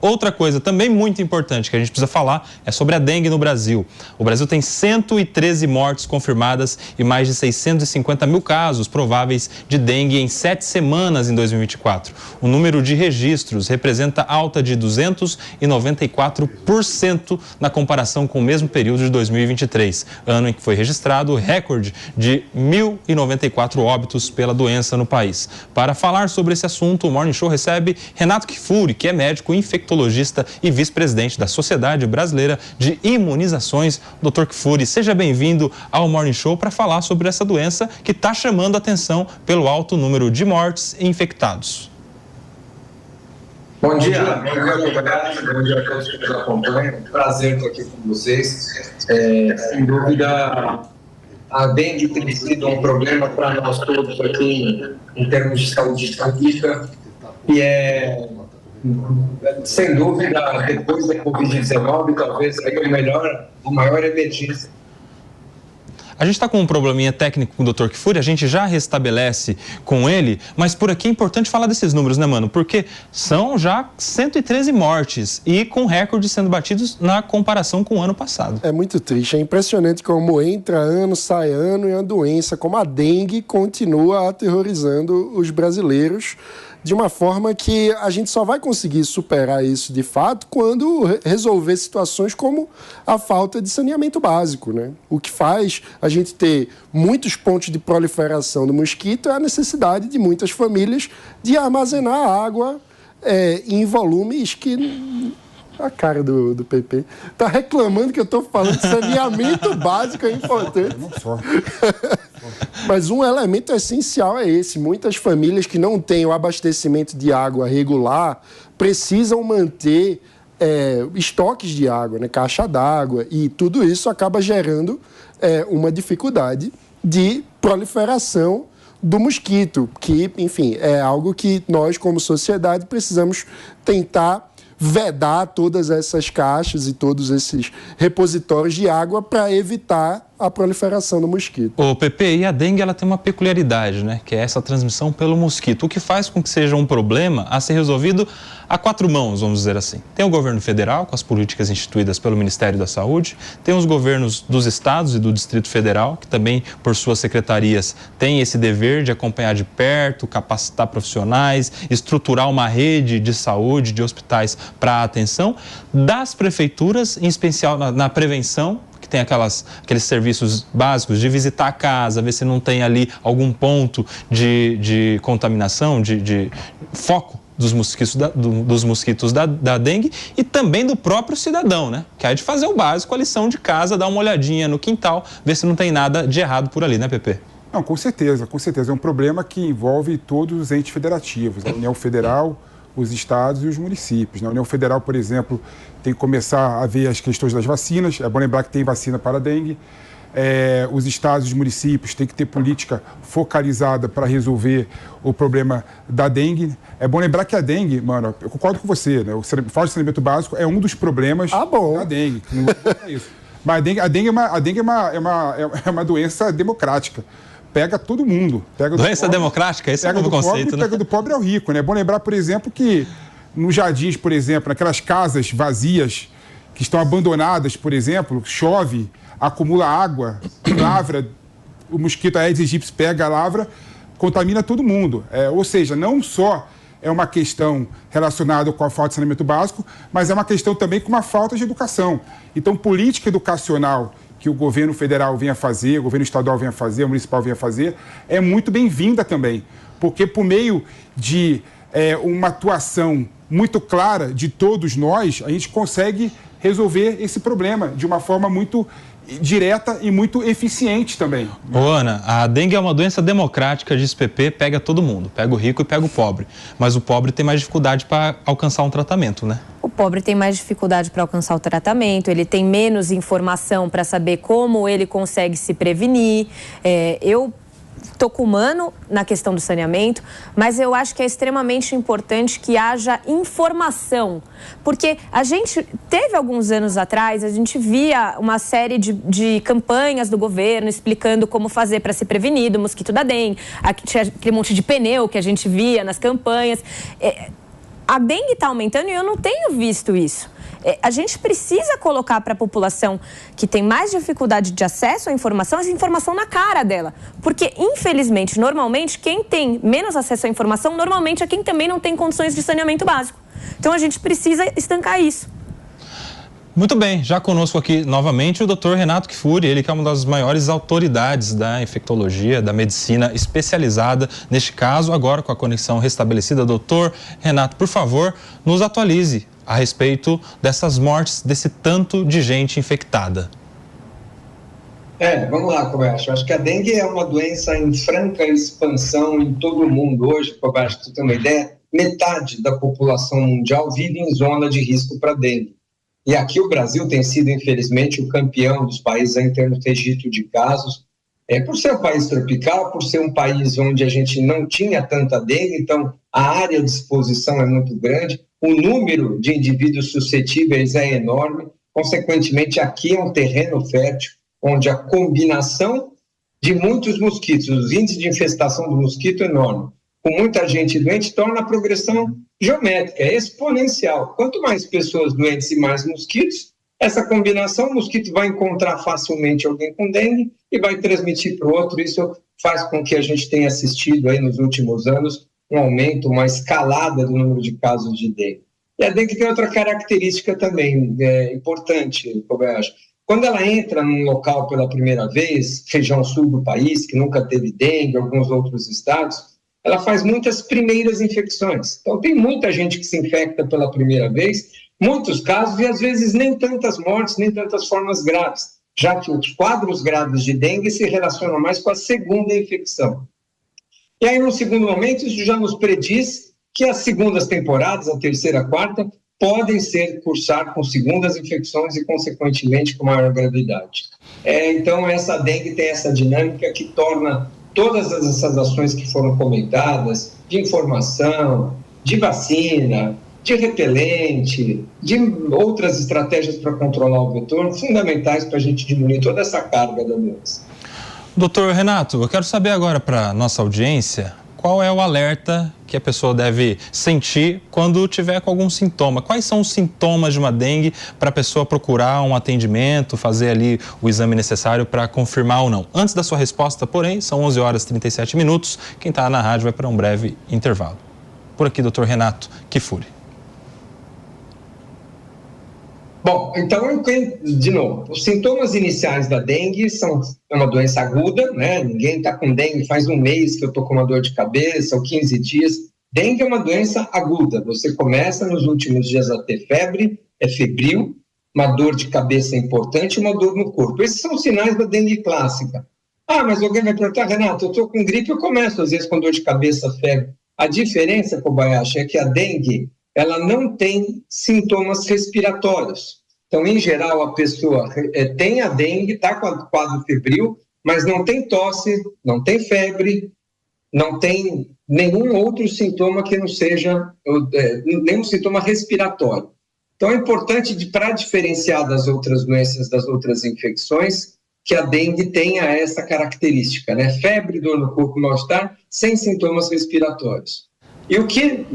Outra coisa também muito importante que a gente precisa falar é sobre a dengue no Brasil. O Brasil tem 113 mortes confirmadas e mais de 650 mil casos prováveis de dengue em 7 semanas em 2024. O número de registros representa alta de 294% na comparação com o mesmo período de 2023, ano em que foi registrado o recorde de 1.094 óbitos pela doença no país. Para falar sobre esse assunto, o Morning Show recebe Renato Kfouri, que é médico infectologista e vice-presidente da Sociedade Brasileira de Imunizações. Dr. Kfouri, seja bem-vindo ao Morning Show para falar sobre essa doença que está chamando a atenção pelo alto número de mortes e infectados. Bom dia, bom dia a todos que nos acompanham. Prazer estar aqui com vocês. Sem dúvida, a dengue tem sido um problema para nós todos aqui em termos de saúde pública e sem dúvida, depois da Covid-19, talvez seja a maior emergência. A gente está com um probleminha técnico com o Dr. Kfouri, a gente já restabelece com ele, mas por aqui é importante falar desses números, né, mano? Porque são já 113 mortes e com recordes sendo batidos na comparação com o ano passado. É muito triste, é impressionante como entra ano, sai ano e a doença como a dengue continua aterrorizando os brasileiros de uma forma que a gente só vai conseguir superar isso de fato quando resolver situações como a falta de saneamento básico, né? O que faz a gente ter muitos pontos de proliferação do mosquito é a necessidade de muitas famílias de armazenar água em volumes que... A cara do PP tá reclamando que eu tô falando de saneamento básico é importante. Mas um elemento essencial é esse. Muitas famílias que não têm o abastecimento de água regular precisam manter estoques de água, né? Caixa d'água, e tudo isso acaba gerando uma dificuldade de proliferação do mosquito, que, enfim, é algo que nós, como sociedade, precisamos tentar vedar todas essas caixas e todos esses repositórios de água para evitar a proliferação do mosquito. Ô, Pepe, e a dengue ela tem uma peculiaridade, né? Que é essa transmissão pelo mosquito, o que faz com que seja um problema a ser resolvido a 4 mãos, vamos dizer assim. Tem o governo federal, com as políticas instituídas pelo Ministério da Saúde, tem os governos dos estados e do Distrito Federal, que também, por suas secretarias, têm esse dever de acompanhar de perto, capacitar profissionais, estruturar uma rede de saúde, de hospitais para a atenção, das prefeituras, em especial na prevenção, que tem aqueles serviços básicos de visitar a casa, ver se não tem ali algum ponto de contaminação, de foco dos mosquitos da dengue, e também do próprio cidadão, né? Que é de fazer o básico, a lição de casa, dar uma olhadinha no quintal, ver se não tem nada de errado por ali, né, Pepe? Não, com certeza. É um problema que envolve todos os entes federativos, a União Federal, os estados e os municípios. Na União Federal, por exemplo, tem que começar a ver as questões das vacinas. É bom lembrar que tem vacina para a dengue. Os estados e os municípios têm que ter política focalizada para resolver o problema da dengue. É bom lembrar que a dengue, mano, eu concordo com você, né? Falta de saneamento básico é um dos problemas da dengue. Não é isso. Mas a dengue é uma doença democrática. Pega todo mundo. Doença democrática? Esse é o novo conceito, né? Pega do pobre ao rico, né? É bom lembrar, por exemplo, que nos jardins, por exemplo, naquelas casas vazias que estão abandonadas, por exemplo, chove, acumula água, lavra, o mosquito Aedes aegypti pega a lavra, contamina todo mundo. Ou seja, não só é uma questão relacionada com a falta de saneamento básico, mas é uma questão também com uma falta de educação. Então, política educacional que o governo federal venha fazer, o governo estadual venha fazer, o municipal venha fazer, é muito bem-vinda também. Porque por meio de uma atuação muito clara de todos nós, a gente consegue resolver esse problema de uma forma muito direta e muito eficiente também. Ô, Ana, a dengue é uma doença democrática, diz PP, pega todo mundo, pega o rico e pega o pobre. Mas o pobre tem mais dificuldade para alcançar um tratamento, né? O pobre tem mais dificuldade para alcançar o tratamento, ele tem menos informação para saber como ele consegue se prevenir. Eu estou com o Mano na questão do saneamento, mas eu acho que é extremamente importante que haja informação, porque a gente teve alguns anos atrás, a gente via uma série de campanhas do governo explicando como fazer para se prevenir do mosquito da dengue, tinha aquele monte de pneu que a gente via nas campanhas. A dengue está aumentando e eu não tenho visto isso. A gente precisa colocar para a população que tem mais dificuldade de acesso à informação, essa informação na cara dela. Porque, infelizmente, normalmente, quem tem menos acesso à informação, normalmente é quem também não tem condições de saneamento básico. Então, a gente precisa estancar isso. Muito bem, já conosco aqui novamente o Dr. Renato Kfouri, ele que é uma das maiores autoridades da infectologia, da medicina especializada neste caso, agora com a conexão restabelecida. Dr. Renato, por favor, nos atualize a respeito dessas mortes, desse tanto de gente infectada. Vamos lá, Kobayashi. Eu acho que a dengue é uma doença em franca expansão em todo o mundo. Hoje, Kobayashi, para você ter uma ideia, metade da população mundial vive em zona de risco para dengue. E aqui o Brasil tem sido, infelizmente, o campeão dos países em termos de registro de casos. Por ser um país tropical, por ser um país onde a gente não tinha tanta dengue, então a área de exposição é muito grande, o número de indivíduos suscetíveis é enorme, consequentemente aqui é um terreno fértil, onde a combinação de muitos mosquitos, os índices de infestação do mosquito é enorme, com muita gente doente, torna a progressão geométrica, exponencial. Quanto mais pessoas doentes e mais mosquitos, essa combinação, o mosquito vai encontrar facilmente alguém com dengue e vai transmitir para o outro. Isso faz com que a gente tenha assistido aí nos últimos anos um aumento, uma escalada do número de casos de dengue. E a dengue tem outra característica também importante, Kobayashi. Quando ela entra num local pela primeira vez, região sul do país, que nunca teve dengue, alguns outros estados, ela faz muitas primeiras infecções. Então, tem muita gente que se infecta pela primeira vez, muitos casos, e às vezes nem tantas mortes, nem tantas formas graves, já que os quadros graves de dengue se relacionam mais com a segunda infecção. E aí, no segundo momento, isso já nos prediz que as segundas temporadas, a terceira, a quarta, podem cursar com segundas infecções e, consequentemente, com maior gravidade. Então, essa dengue tem essa dinâmica que torna todas essas ações que foram comentadas, de informação, de vacina, de repelente, de outras estratégias para controlar o vetor, fundamentais para a gente diminuir toda essa carga da doença. Doutor Renato, eu quero saber agora para a nossa audiência qual é o alerta que a pessoa deve sentir quando tiver com algum sintoma. Quais são os sintomas de uma dengue para a pessoa procurar um atendimento, fazer ali o exame necessário para confirmar ou não? Antes da sua resposta, porém, são 11 horas e 37 minutos. Quem está na rádio vai para um breve intervalo. Por aqui, doutor Renato Kfouri. Bom, então, de novo, os sintomas iniciais da dengue é uma doença aguda, né? Ninguém está com dengue faz um mês que eu estou com uma dor de cabeça, ou 15 dias. Dengue é uma doença aguda. Você começa nos últimos dias a ter febre, é febril, uma dor de cabeça importante e uma dor no corpo. Esses são os sinais da dengue clássica. Mas alguém vai perguntar, Renato, eu estou com gripe, eu começo às vezes com dor de cabeça, febre. A diferença, Kobayashi, é que a dengue ela não tem sintomas respiratórios. Então, em geral, a pessoa tem a dengue, está com o quadro febril, mas não tem tosse, não tem febre, não tem nenhum outro sintoma que não seja nenhum sintoma respiratório. Então, é importante, para diferenciar das outras doenças, das outras infecções, que a dengue tenha essa característica, né? Febre, dor no corpo, mal-estar, sem sintomas respiratórios. E o que,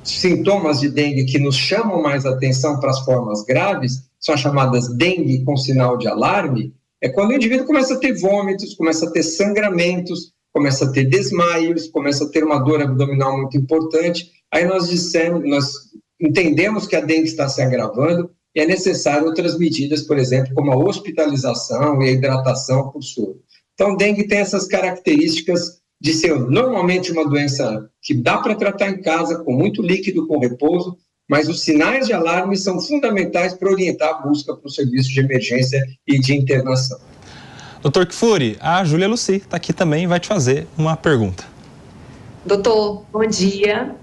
sintomas de dengue que nos chamam mais atenção para as formas graves, são as chamadas dengue com sinal de alarme, é quando o indivíduo começa a ter vômitos, começa a ter sangramentos, começa a ter desmaios, começa a ter uma dor abdominal muito importante. Aí nós entendemos que a dengue está se agravando e é necessário outras medidas, por exemplo, como a hospitalização e a hidratação por soro. Então, dengue tem essas características de ser normalmente uma doença que dá para tratar em casa, com muito líquido, com repouso, mas os sinais de alarme são fundamentais para orientar a busca para o serviço de emergência e de internação. Doutor Kfouri, a Júlia Luci está aqui também e vai te fazer uma pergunta. Doutor, bom dia.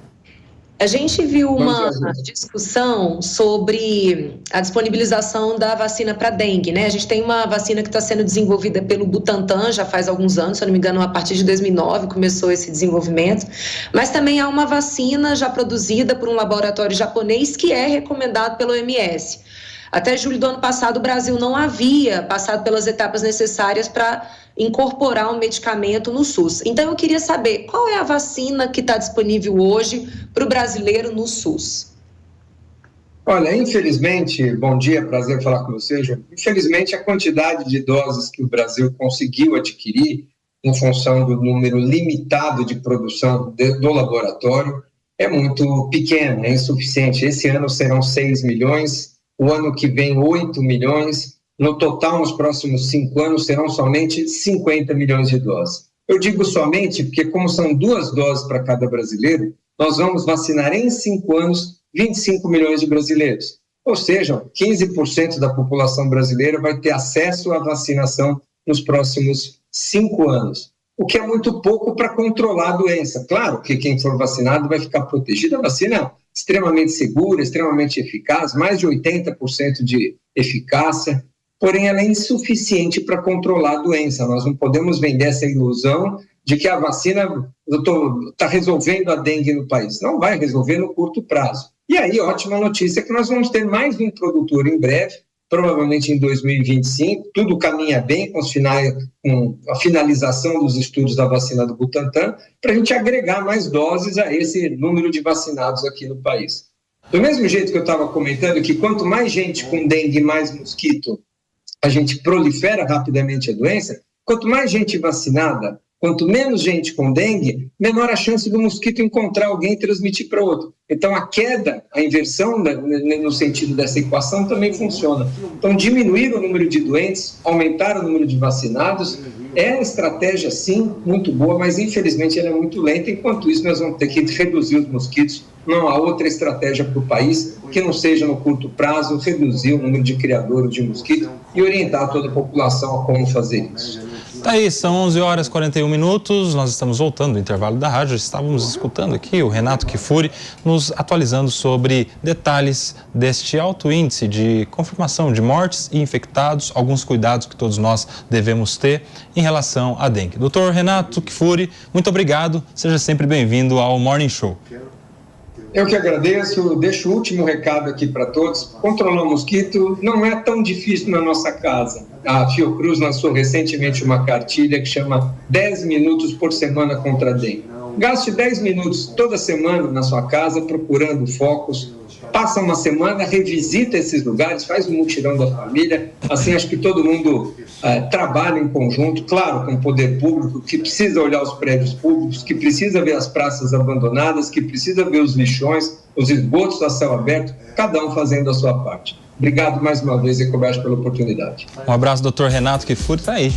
A gente viu uma discussão sobre a disponibilização da vacina para dengue, né? A gente tem uma vacina que está sendo desenvolvida pelo Butantan já faz alguns anos, se eu não me engano, a partir de 2009 começou esse desenvolvimento, mas também há uma vacina já produzida por um laboratório japonês que é recomendado pelo OMS. Até julho do ano passado, o Brasil não havia passado pelas etapas necessárias para incorporar um medicamento no SUS. Então, eu queria saber qual é a vacina que está disponível hoje para o brasileiro no SUS. Olha, infelizmente, bom dia, prazer falar com você, João. Infelizmente, a quantidade de doses que o Brasil conseguiu adquirir em função do número limitado de produção do laboratório é muito pequena, é insuficiente. Esse ano serão 6 milhões, o ano que vem 8 milhões, no total, nos próximos 5 anos, serão somente 50 milhões de doses. Eu digo somente porque, como são 2 doses para cada brasileiro, nós vamos vacinar em 5 anos 25 milhões de brasileiros. Ou seja, 15% da população brasileira vai ter acesso à vacinação nos próximos 5 anos, o que é muito pouco para controlar a doença. Claro que quem for vacinado vai ficar protegido. A vacina é extremamente segura, extremamente eficaz, mais de 80% de eficácia, porém ela é insuficiente para controlar a doença. Nós não podemos vender essa ilusão de que a vacina está resolvendo a dengue no país. Não vai resolver no curto prazo. E aí, ótima notícia que nós vamos ter mais um produtor em breve, provavelmente em 2025, tudo caminha bem com a finalização dos estudos da vacina do Butantan, para a gente agregar mais doses a esse número de vacinados aqui no país. Do mesmo jeito que eu estava comentando que quanto mais gente com dengue e mais mosquito, a gente prolifera rapidamente a doença, quanto mais gente vacinada, quanto menos gente com dengue, menor a chance do mosquito encontrar alguém e transmitir para outro. Então, a queda, a inversão no sentido dessa equação também funciona. Então, diminuir o número de doentes, aumentar o número de vacinados, é uma estratégia, sim, muito boa, mas, infelizmente, ela é muito lenta. Enquanto isso, nós vamos ter que reduzir os mosquitos. Não há outra estratégia para o país que não seja, no curto prazo, reduzir o número de criadores de mosquito e orientar toda a população a como fazer isso. Tá aí, são 11 horas e 41 minutos, nós estamos voltando do intervalo da rádio, estávamos escutando aqui o Renato Kfouri nos atualizando sobre detalhes deste alto índice de confirmação de mortes e infectados, alguns cuidados que todos nós devemos ter em relação à dengue. Doutor Renato Kfouri, muito obrigado, seja sempre bem-vindo ao Morning Show. Eu que agradeço, deixo o último recado aqui para todos. Controlar o mosquito não é tão difícil na nossa casa. A Fiocruz lançou recentemente uma cartilha que chama 10 minutos por semana contra a dengue. Gaste 10 minutos toda semana na sua casa procurando focos. Passa uma semana, revisita esses lugares, faz um mutirão da família. Assim, acho que todo mundo trabalha em conjunto, claro, com o poder público, que precisa olhar os prédios públicos, que precisa ver as praças abandonadas, que precisa ver os lixões, os esgotos a céu aberto, cada um fazendo a sua parte. Obrigado mais uma vez, Ecoberto, pela oportunidade. Um abraço, doutor Renato Kfouri, tá aí.